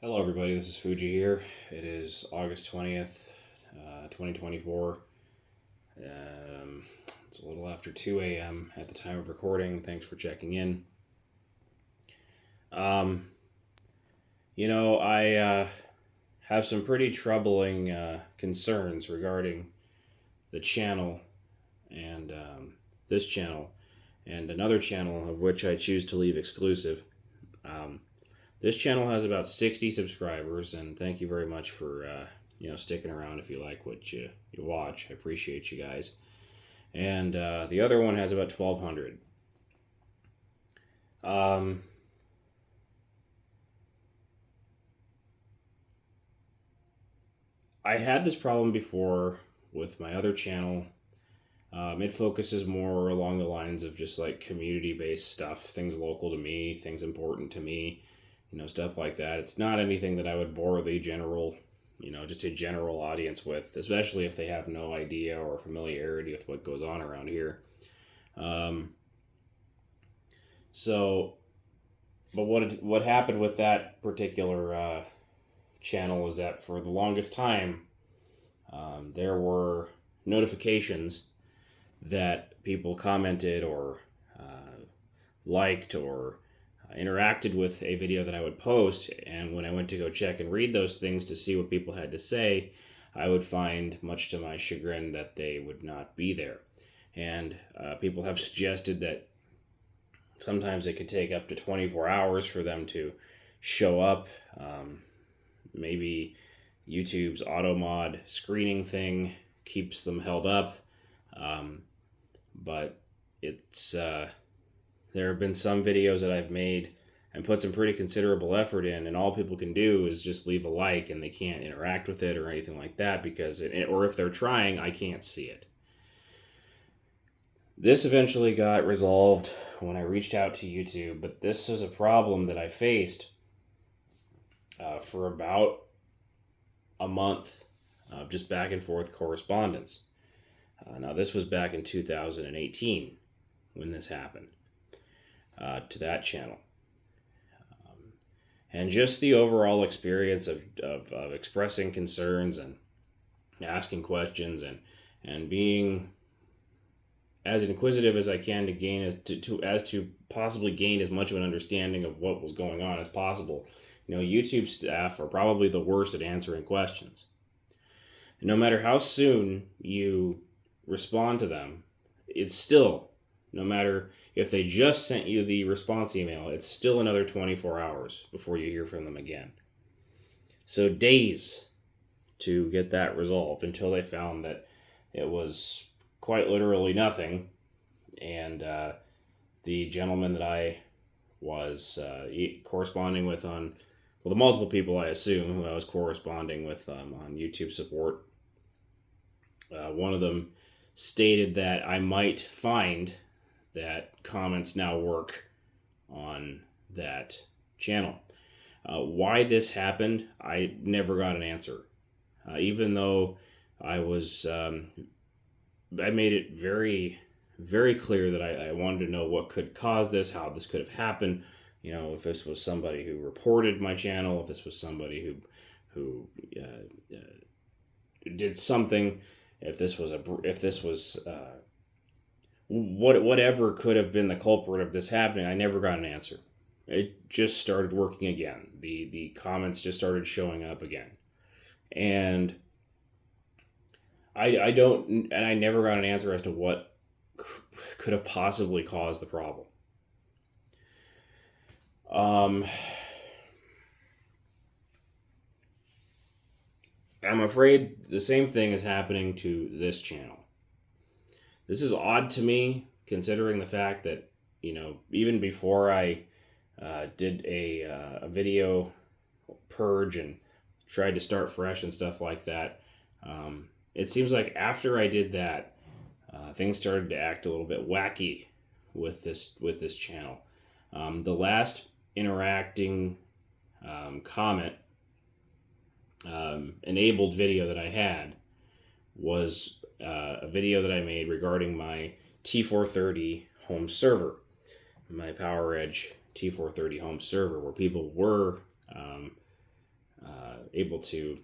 Hello, everybody. This is Fuji here. It is August 20th, 2024. It's a little after 2 a.m. at the time of recording. Thanks for checking in. Um, I have some pretty troubling concerns regarding the channel and this channel and another channel of which I choose to leave exclusive. Um, This channel has about 60 subscribers, and thank you very much for sticking around if you like what you watch. I appreciate you guys. And the other one has about 1,200. Um, I had this problem before with my other channel. It focuses more along the lines of just like community-based stuff, things local to me, things important to me, stuff like that. It's not anything that I would bore the general, just a general audience with, especially if they have no idea or familiarity with what goes on around here. Um, so, but what happened with that particular channel is that for the longest time, there were notifications that people commented or liked or interacted with a video that I would post, and when I went to go check and read those things to see what people had to say, I would find, much to my chagrin, that they would not be there. And people have suggested that sometimes it could take up to 24 hours for them to show up. Maybe YouTube's auto mod screening thing keeps them held up. But it's there have been some videos that I've made and put some pretty considerable effort in, and all people can do is just leave a like, and they can't interact with it or anything like that because or if they're trying, I can't see it. This eventually got resolved when I reached out to YouTube, but this is a problem that I faced for about a month of just back and forth correspondence. Now, this was back in 2018 when this happened to that channel. And just the overall experience of expressing concerns and asking questions and being as inquisitive as I can to gain as to possibly gain as much of an understanding of what was going on as possible. YouTube staff are probably the worst at answering questions. And no matter how soon you respond to them, it's still, no matter if they just sent you the response email, it's still another 24 hours before you hear from them again. So days to get that resolved until they found that it was quite literally nothing. And the gentleman that I was corresponding with the multiple people I assume who I was corresponding with on YouTube support, one of them stated that I might find that comments now work on that channel. Why this happened, I never got an answer. Even though I made it very, very clear that I wanted to know what could cause this, how this could have happened. If this was somebody who reported my channel, if this was somebody who did something, if this was whatever could have been the culprit of this happening, I never got an answer. It just started working again. The comments just started showing up again, and I never got an answer as to what could have possibly caused the problem. I'm afraid the same thing is happening to this channel. This is odd to me, considering the fact that, even before I did a video purge and tried to start fresh and stuff like that, it seems like after I did that, things started to act a little bit wacky with this channel. The last interacting comment enabled video that I had was a video that I made regarding my T430 home server, my PowerEdge T430 home server, where people were able to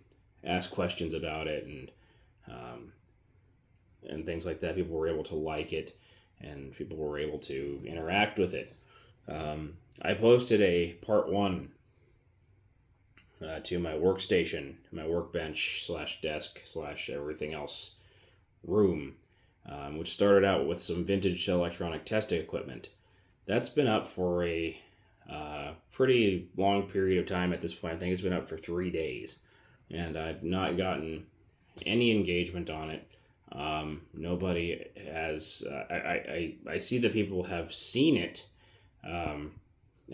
ask questions about it and things like that. People were able to like it, and people were able to interact with it. I posted a part one to my workstation, my workbench slash desk slash everything else room, which started out with some vintage electronic testing equipment. That's been up for a pretty long period of time at this point. I think it's been up for 3 days, and I've not gotten any engagement on it. Nobody has. I see that people have seen it, and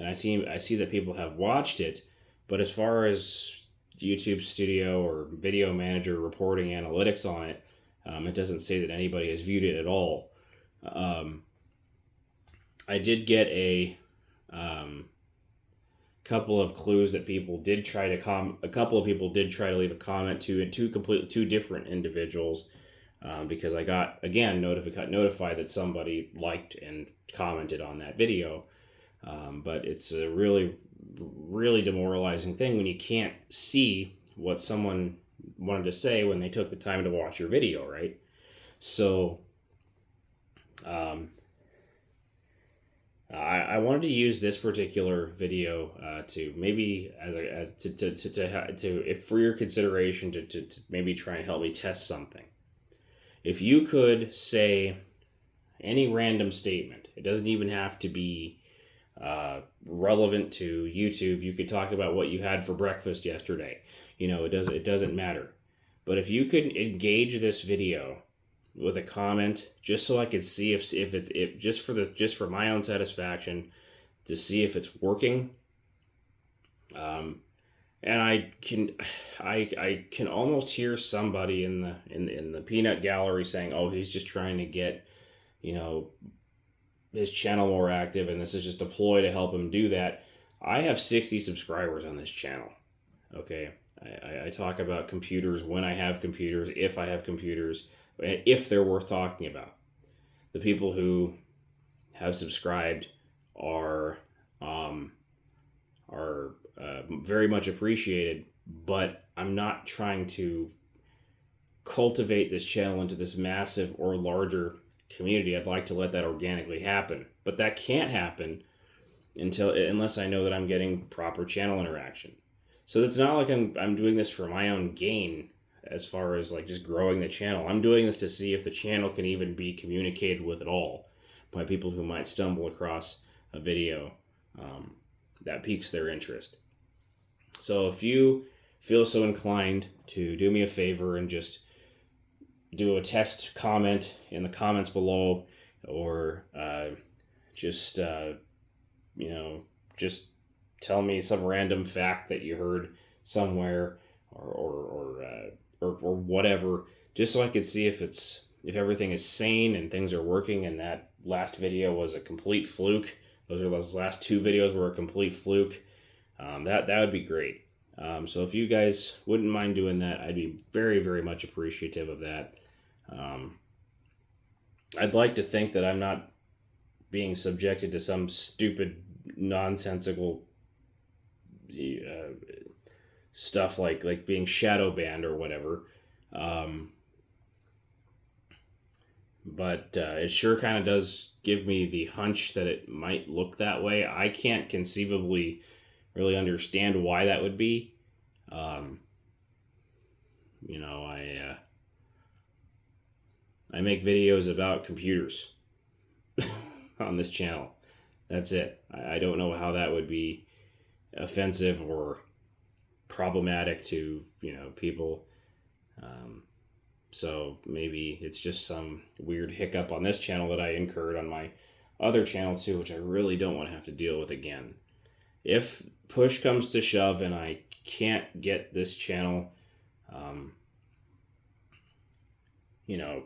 I see that people have watched it. But as far as YouTube Studio or Video Manager reporting analytics on it, it doesn't say that anybody has viewed it at all. I did get a couple of clues that people did try to a couple of people did try to leave a comment to two different individuals, because I got again notified that somebody liked and commented on that video, but it's a really demoralizing thing when you can't see what someone wanted to say when they took the time to watch your video, right? So I wanted to use this particular video to maybe if for your consideration to maybe try and help me test something. If you could say any random statement, it doesn't even have to be relevant to YouTube. You could talk about what you had for breakfast yesterday. It doesn't matter. But if you could engage this video with a comment, just so I could see if it's just for my own satisfaction, to see if it's working. And I can almost hear somebody in the peanut gallery saying, "Oh, he's just trying to get, his channel more active, and this is just a ploy to help him do that." I have 60 subscribers on this channel. Okay, I talk about computers when I have computers, if I have computers, if they're worth talking about. The people who have subscribed are very much appreciated, but I'm not trying to cultivate this channel into this massive or larger community. I'd like to let that organically happen, but that can't happen unless I know that I'm getting proper channel interaction. So it's not like I'm doing this for my own gain as far as like just growing the channel. I'm doing this to see if the channel can even be communicated with at all by people who might stumble across a video that piques their interest. So if you feel so inclined to do me a favor and just do a test comment in the comments below, or just tell me some random fact that you heard somewhere, or whatever, just so I could see if everything is sane and things are working, and that last video was a complete fluke. Those last two videos were a complete fluke. That would be great. So if you guys wouldn't mind doing that, I'd be very, very much appreciative of that. I'd like to think that I'm not being subjected to some stupid, nonsensical stuff like being shadow banned or whatever. But it sure kind of does give me the hunch that it might look that way. I can't conceivably really understand why that would be. I make videos about computers on this channel. That's it. I don't know how that would be offensive or problematic to people. So maybe it's just some weird hiccup on this channel that I incurred on my other channel too, which I really don't want to have to deal with again. If push comes to shove and I can't get this channel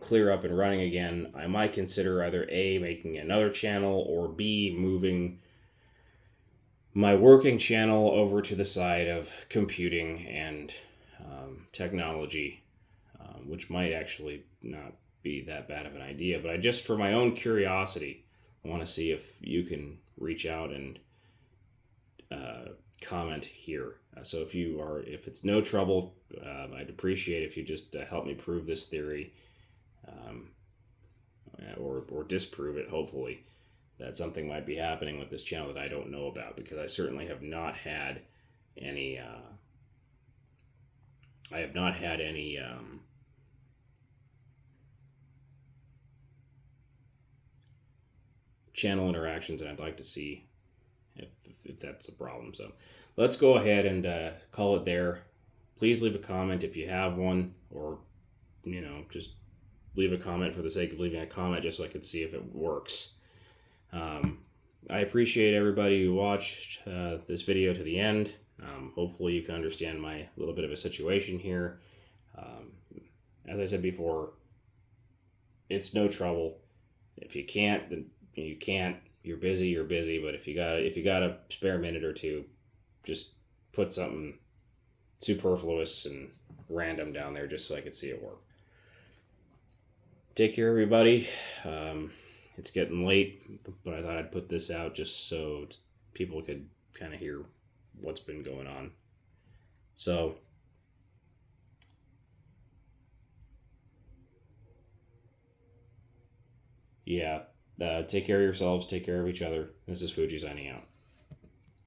clear up and running again, I might consider either A, making another channel, or B, moving my working channel over to the side of computing and technology, which might actually not be that bad of an idea. But just for my own curiosity, I want to see if you can reach out and comment here. So if it's no trouble, I'd appreciate if you just help me prove this theory, um, or disprove it. Hopefully, that something might be happening with this channel that I don't know about, because I certainly have not had any. I have not had any. Channel interactions, and I'd like to see if that's a problem. So let's go ahead and call it there. Please leave a comment if you have one, or just leave a comment for the sake of leaving a comment, just so I could see if it works. I appreciate everybody who watched this video to the end. Hopefully you can understand my little bit of a situation here. As I said before, it's no trouble. If you can't, then you can't. You're busy. But if you got a spare minute or two, just put something superfluous and random down there, just so I could see it work. Take care, everybody. It's getting late, but I thought I'd put this out just so people could kind of hear what's been going on. So, yeah, take care of yourselves, take care of each other. This is Fuji signing out.